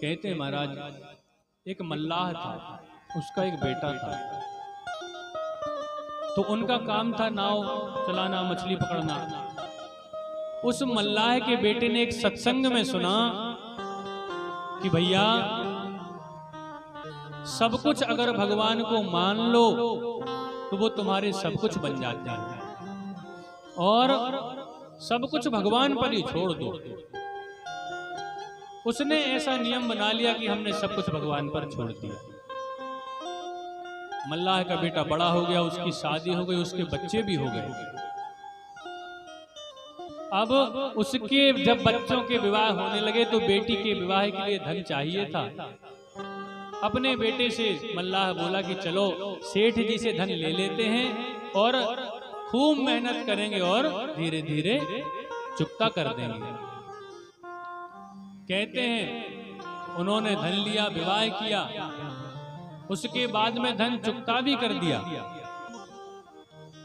कहते हैं महाराज, एक मल्लाह था, उसका एक बेटा था। तो उनका काम था नाव चलाना, मछली पकड़ना। उस मल्लाह के बेटे ने एक सत्संग में सुना कि भैया सब कुछ अगर भगवान को मान लो तो वो तुम्हारे सब कुछ बन जाते हैं, और सब कुछ भगवान पर ही छोड़ दो। उसने ऐसा नियम बना लिया कि हमने सब कुछ भगवान पर छोड़ दिया। मल्लाह का बेटा बड़ा हो गया, उसकी शादी हो गई, उसके बच्चे भी हो गए। अब उसके जब बच्चों के विवाह होने लगे तो बेटी के विवाह के लिए धन चाहिए था। अपने बेटे से मल्लाह बोला कि चलो सेठ जी से धन ले लेते हैं और खूब मेहनत करेंगे और धीरे धीरे चुकता कर देंगे। कहते हैं उन्होंने धन लिया, विवाह किया, उसके बाद में धन चुकता भी कर दिया।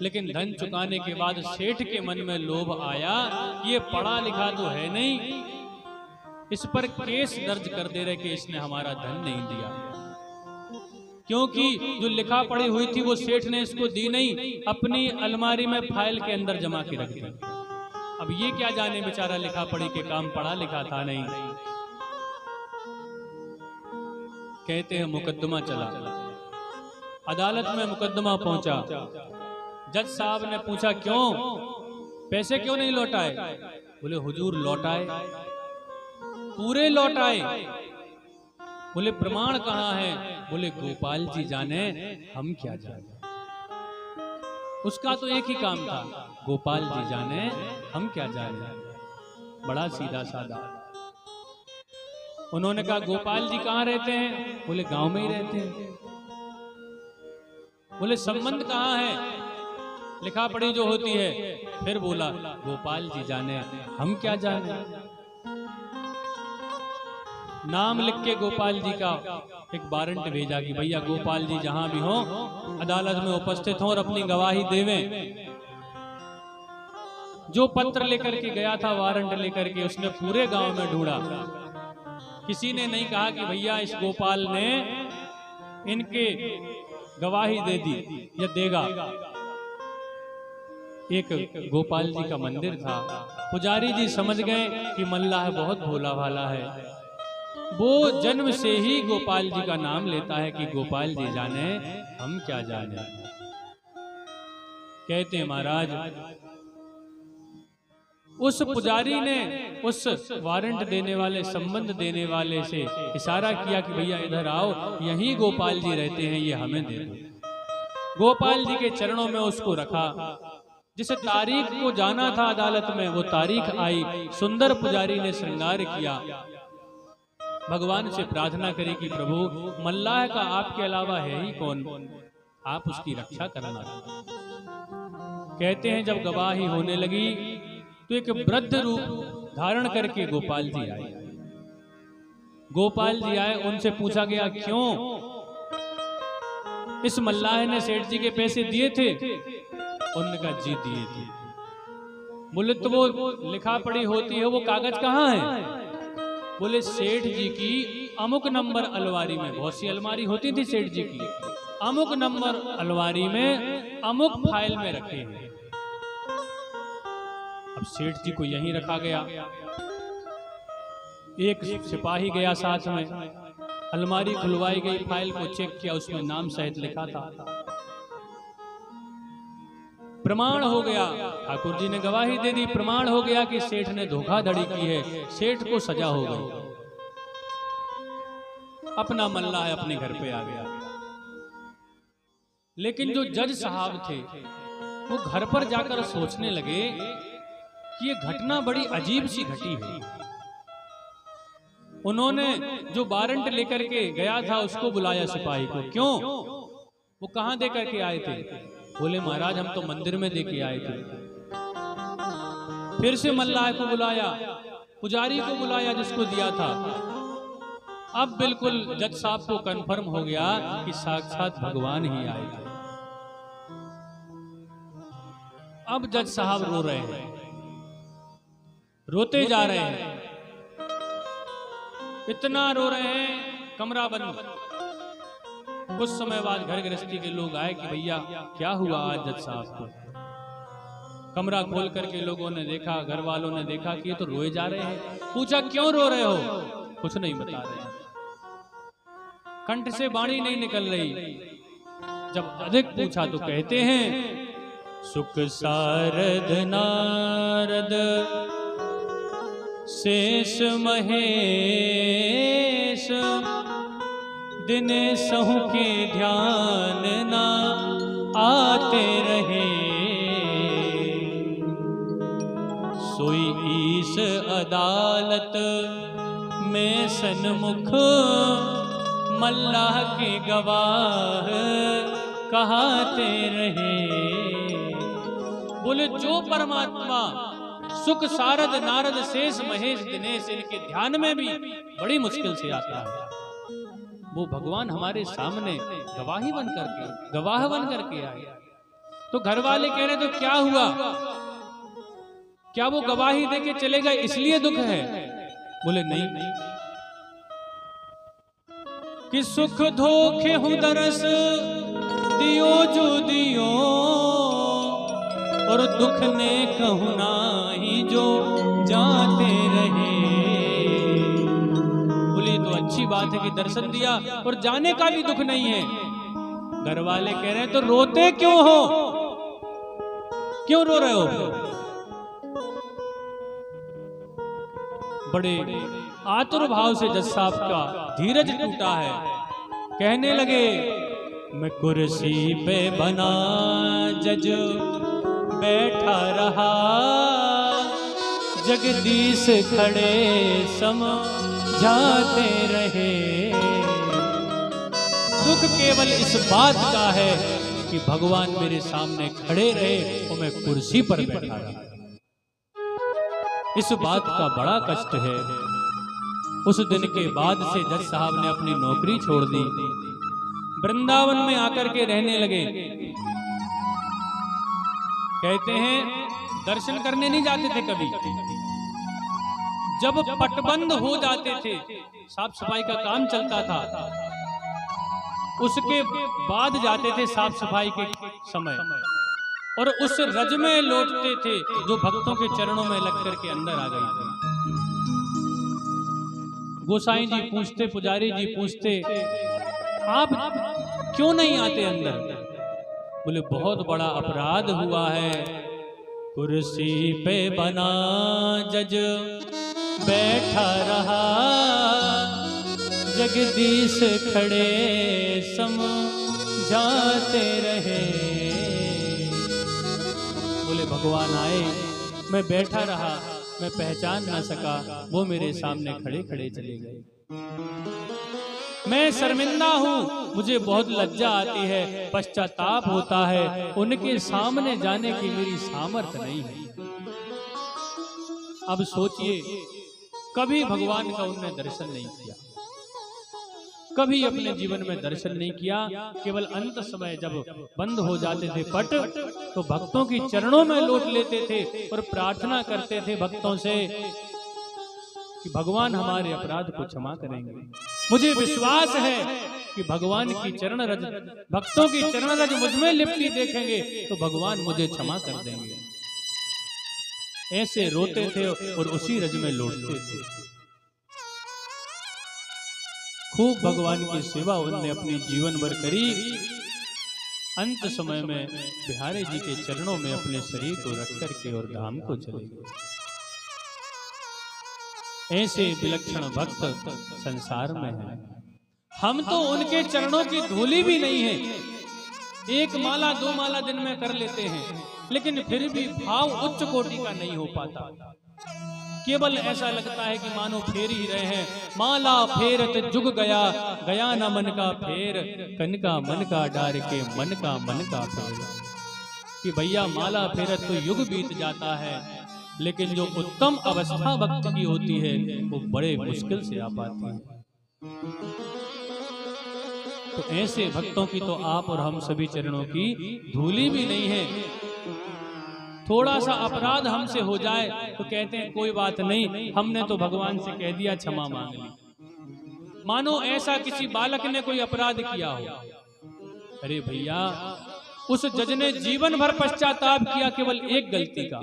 लेकिन धन चुकाने के बाद सेठ के मन में लोभ आया, ये पढ़ा लिखा तो है नहीं, इस पर केस दर्ज कर दे रहे कि इसने हमारा धन नहीं दिया, क्योंकि जो लिखा पढ़ी हुई थी वो सेठ ने इसको दी नहीं, अपनी अलमारी में फाइल के अंदर जमा के रख दी। अब ये क्या जाने बेचारा लिखा पढ़ी के काम, पढ़ा लिखा था नहीं। कहते हैं मुकदमा चला, अदालत में मुकदमा पहुंचा। जज साहब ने पूछा क्यों, पैसे क्यों नहीं लौटाए? बोले हुजूर लौटाए, पूरे लौटाए। बोले प्रमाण कहाँ है? बोले गोपाल जी जाने, हम क्या जाने। उसका तो एक ही काम था, गोपाल जी जाने, हम क्या जाने। बड़ा सीधा साधा। उन्होंने कहा गोपाल जी कहाँ रहते हैं? बोले गांव में ही रहते हैं। बोले संबंध कहाँ है? लिखा पढ़ी जो होती है। फिर बोला गोपाल जी जाने, हम क्या जाने। नाम लिख के गोपाल जी का एक वारंट भेजा कि भैया गोपाल जी जहां भी हो अदालत में उपस्थित हो और अपनी गवाही देवें। जो पत्र लेकर के गया था, वारंट लेकर के, उसने पूरे गांव में ढूंढा, किसी ने नहीं कहा कि भैया इस गोपाल ने इनके गवाही दे दी या देगा। एक गोपाल जी का मंदिर था, पुजारी जी समझ गए कि मल्लाह बहुत भोला भाला है। वो जन्म से ही गोपाल जी का नाम लेता है कि गोपाल जी जाने, हम क्या जाने। कहते हैं महाराज, उस पुजारी ने उस वारंट देने वाले, संबंध देने वाले से इशारा किया कि भैया इधर आओ, यहीं गोपाल जी रहते हैं, ये हमें दे दो। गोपाल जी के चरणों में उसको रखा। जिस तारीख को जाना था अदालत में, वो तारीख आई। सुंदर पुजारी ने श्रृंगार किया, भगवान से प्रार्थना करी कि प्रभु मल्लाह का आपके अलावा है ही कौन, आप उसकी रक्षा करना। कहते हैं जब गवाही होने लगी तो एक वृद्ध रूप धारण करके गोपाल जी आए। गोपाल जी आए, उनसे पूछा गया क्यों? इस मल्लाह ने सेठ जी के पैसे दिए थे? उन्होंने कहा जी दिए थे। बोले तो वो लिखा पढ़ी होती है, वो कागज कहाँ है? बोले सेठ जी की अमुक नंबर अलमारी में, बहुत सी अलमारी होती थी सेठ जी की, अमुक नंबर अलमारी में अमुक फाइल में रखे हैं। अब सेठ जी को यहीं रखा गया। एक सिपाही गया साथ में, अलमारी खुलवाई गई, फाइल को चेक किया, उसमें नाम सहित लिखा था। प्रमाण हो गया, ठाकुर जी ने गवाही दे दी, प्रमाण हो गया कि सेठ ने धोखाधड़ी की है, सेठ को सजा हो गई। अपना मल्लाह अपने घर पे आ गया। लेकिन जो जज साहब थे वो घर पर जाकर सोचने लगे कि ये घटना बड़ी अजीब सी घटी है। उन्होंने जो वारंट लेकर के गया था उसको बुलाया सिपाही को। क्यों? वो कहां दे करके आए थे? बोले महाराज हम तो मंदिर में दे के आए थे। फिर से मल्लाह को बुलाया, पुजारी को बुलाया जिसको दिया था। अब बिल्कुल जज साहब को कंफर्म हो गया कि साक्षात भगवान ही आए थे। अब जज साहब रो रहे हैं, रोते जा रहे हैं। इतना रो रहे हैं, कमरा बंद। कुछ समय बाद घर गृहस्थी के लोग आए कि भैया क्या हुआ आज जज साहब को। कमरा खोल करके लोगों ने देखा, घर वालों ने देखा कि ये तो रोए जा रहे हैं। पूछा क्यों रो रहे हो? कुछ नहीं बता रहे, कंठ से वाणी नहीं निकल रही। जब अधिक पूछा तो कहते हैं सुख सारद नारद शेष महेश दिनेशहु के ध्यान ना आते रहे। सोई ईश अदालत में सन्मुख मल्लाह के गवाह कहाते रहे। बोले जो परमात्मा सुख सारद नारद शेष महेश दिनेश इनके ध्यान में भी बड़ी मुश्किल से आता है, वो भगवान हमारे सामने गवाह बन करके आए। तो घर वाले कह रहे तो क्या हुआ? क्या वो गवाही देके चले गए इसलिए दुख है? बोले नहीं, कि सुख धोखे हूं दरस दियो जो दियो और दुख ने कहूं नाही जो जाते रहे। बोले तो अच्छी बात है कि दर्शन दिया और जाने का भी दुख नहीं है। घर वाले कह रहे हैं तो रोते क्यों हो? क्यों रो रहे हो? बड़े आतुर भाव से जज साहब का धीरज टूटा है। कहने लगे मैं कुर्सी पे बना जज बैठा रहा, जगदीश खड़े समझाते रहे। दुख केवल इस बात का है कि भगवान मेरे सामने खड़े रहे और मैं कुर्सी पर बैठा रहा। इस बात का बड़ा कष्ट है। उस दिन के बाद से जज साहब ने अपनी नौकरी छोड़ दी, वृंदावन में आकर के रहने लगे। कहते हैं दर्शन करने नहीं जाते थे कभी। जब पटबंद हो जाते थे, साफ सफाई का काम चलता था, उसके बाद जाते थे साफ सफाई के समय, और उस रज में लौटते थे जो भक्तों के चरणों में लग करके अंदर आ गई थी। गोसाई जी पूछते, पुजारी जी पूछते, आप क्यों नहीं आते अंदर? बोले बहुत बड़ा अपराध हुआ है, कुर्सी पे बना जज बैठा रहा, जगदीश खड़े समझाते रहे। बोले भगवान आए, मैं बैठा रहा, मैं पहचान ना सका, वो मेरे सामने खड़े खड़े चले गए। मैं शर्मिंदा हूँ, मुझे बहुत लज्जा आती है, पश्चाताप होता है, उनके सामने जाने की मेरी सामर्थ्य नहीं है। अब सोचिए, कभी भगवान का उन्होंने दर्शन नहीं किया, कभी अपने जीवन में दर्शन नहीं किया। केवल अंत समय जब बंद हो जाते थे पट, तो भक्तों की चरणों में लौट लेते थे और प्रार्थना करते थे भक्तों से कि भगवान हमारे अपराध को क्षमा करेंगे। मुझे विश्वास है कि भगवान की चरण रज, भक्तों की चरण रज मुझ में लिपटी देखेंगे तो भगवान मुझे क्षमा कर देंगे। ऐसे रोते थे और उसी रज में लौटते थे। खूब भगवान की सेवा उन्होंने अपनी जीवन भर करी। अंत समय में बिहारी जी के चरणों में अपने शरीर को रख करके और धाम को चले गए। ऐसे विलक्षण भक्त संसार में हैं। हम तो उनके चरणों की धूली भी नहीं है। एक माला दो माला दिन में कर लेते हैं, लेकिन फिर भी भाव उच्च कोटि का नहीं हो पाता। केवल ऐसा लगता है कि मानो फेर ही रहे हैं। माला फेरत जुग गया, गया न मन का फेर, कनका मन का डार के मन का फेर। कि भैया माला फेरत तो युग बीत जाता है, लेकिन जो उत्तम अवस्था भक्त की होती है वो बड़े मुश्किल से आ पाती है। तो ऐसे भक्तों की तो आप और हम सभी चरणों की धूली भी नहीं है। थोड़ा सा अपराध हमसे हो जाए तो कहते हैं कोई बात नहीं, हमने तो भगवान से कह दिया, क्षमा मांग ली। मानो ऐसा किसी बालक ने कोई अपराध किया हो। अरे भैया, उस जज ने जीवन भर पश्चाताप किया केवल एक गलती का,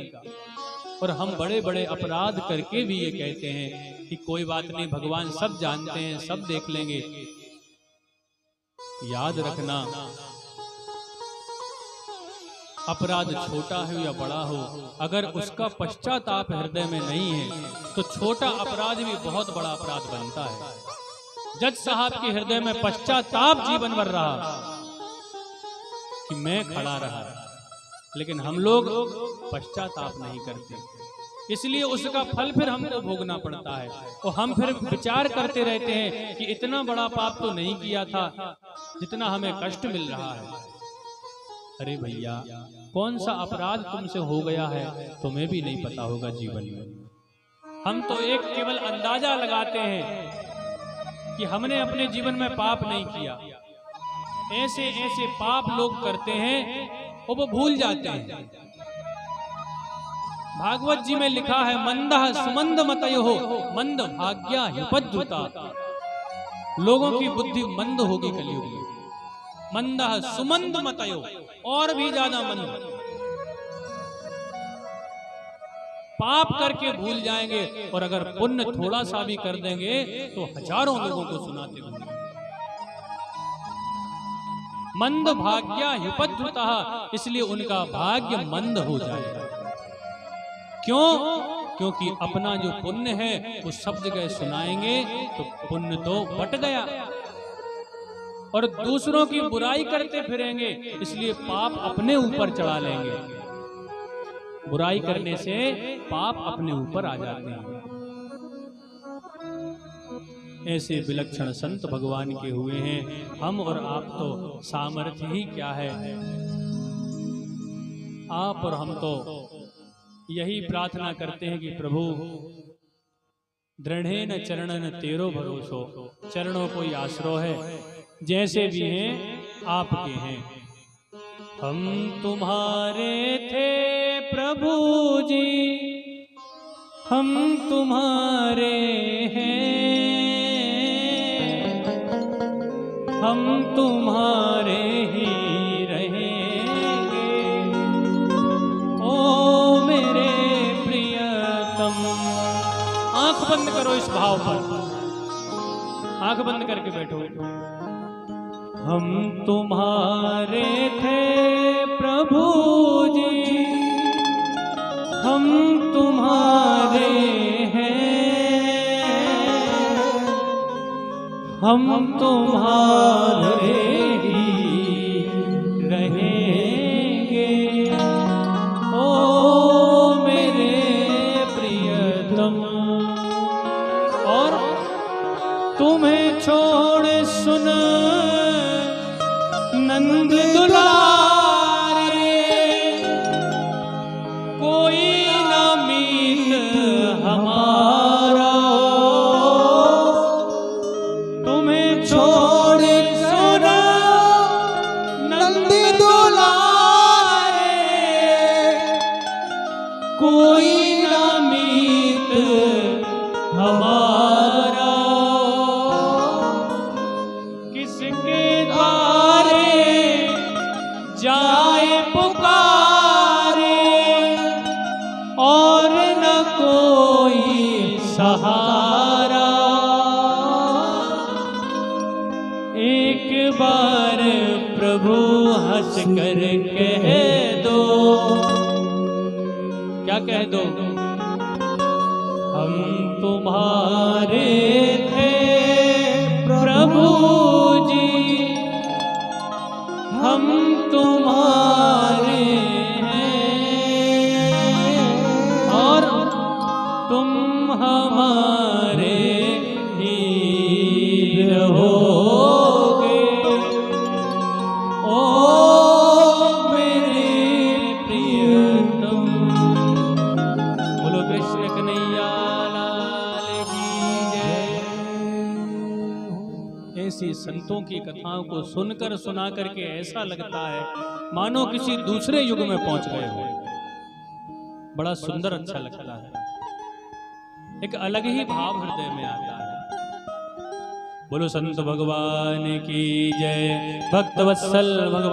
और हम बड़े बड़े अपराध करके भी ये कहते हैं कि कोई बात नहीं, भगवान सब जानते हैं, सब देख लेंगे। याद रखना, अपराध छोटा हो या बड़ा हो, अगर उसका पश्चाताप हृदय में नहीं है तो छोटा अपराध भी बहुत बड़ा अपराध बनता है। जज साहब के हृदय में पश्चाताप जीवन भर रहा कि मैं खड़ा रहा, लेकिन हम लोग पश्चाताप नहीं करते, इसलिए उसका फल फिर हमको भोगना पड़ता है। और हम फिर विचार करते रहते हैं कि इतना बड़ा पाप तो नहीं किया था जितना हमें कष्ट मिल रहा है। अरे भैया, कौन सा अपराध तुमसे हो गया है तुम्हें भी नहीं पता होगा जीवन में। हम तो एक केवल अंदाजा लगाते हैं कि हमने अपने जीवन में पाप नहीं किया। ऐसे ऐसे पाप लोग करते हैं और वो भूल जाते हैं। भागवत जी में लिखा है, मंदः सुमंद मतयो हो मंद भाग्या ह्युपद्रुता। लोगों की बुद्धि मंद होगी कलयुग में। मंदः सुमंद मतयो, और भी ज्यादा मंद। पाप करके भूल जाएंगे, और अगर पुण्य थोड़ा सा भी कर देंगे तो हजारों लोगों को सुनाते होंगे। मंद भाग्या ह्युपद्रुता, इसलिए उनका भाग्य मंद हो जाएगा। क्यों? क्योंकि अपना जो पुण्य है वो सब जगह सुनाएंगे तो पुण्य तो बट गया, और दूसरों की बुराई करते फिरेंगे, इसलिए पाप अपने ऊपर चढ़ा लेंगे। बुराई करने से पाप अपने ऊपर आ जाते हैं। ऐसे विलक्षण संत भगवान के हुए हैं। हम और आप तो सामर्थ्य ही क्या है। आप और हम तो यही प्रार्थना करते हैं कि प्रभु दृढ़ेन चरणन तेरो भरोसो, चरणों को आश्रो है, जैसे भी हैं आपके हैं। हम तुम्हारे थे प्रभु जी, हम तुम्हारे हैं, हम तुम्हारे ही रहेंगे। ओ मेरे प्रियतम। आंख बंद करो इस भाव पर, आंख बंद करके बैठो। हम तुम्हारे थे प्रभु जी, हम तुम्हारे हैं, हम तुम्हारे ही रहेंगे। ओ मेरे प्रियतम। और तुम्हें छोड़ सुन नंद दुलारे, कोई ना मीत हमारा। तुम्हें छोड़ सुना नंद दुलारे, कोई ना मीत हमारा। किसके द्वारे जाए पुकारे, और न कोई सहारा। एक बार प्रभु हंस कर कह दो, क्या कह दो? हम तुम्हारे थे प्रभु जी, हम तुम्हारे हैं, और तुम हमारे ही रहोगे। ओ मेरे प्रियतम। बोलो कृष्ण कन्हैया लाल की जय। ऐसी संतों की कथाओं को सुनकर सुना करके ऐसा लगता है मानो किसी दूसरे युग में पहुंच गए हो। बड़ा सुंदर अच्छा लगता है, एक अलग ही भाव हृदय में आता है। बोलो संत भगवान की जय। भक्त वत्सल भगवान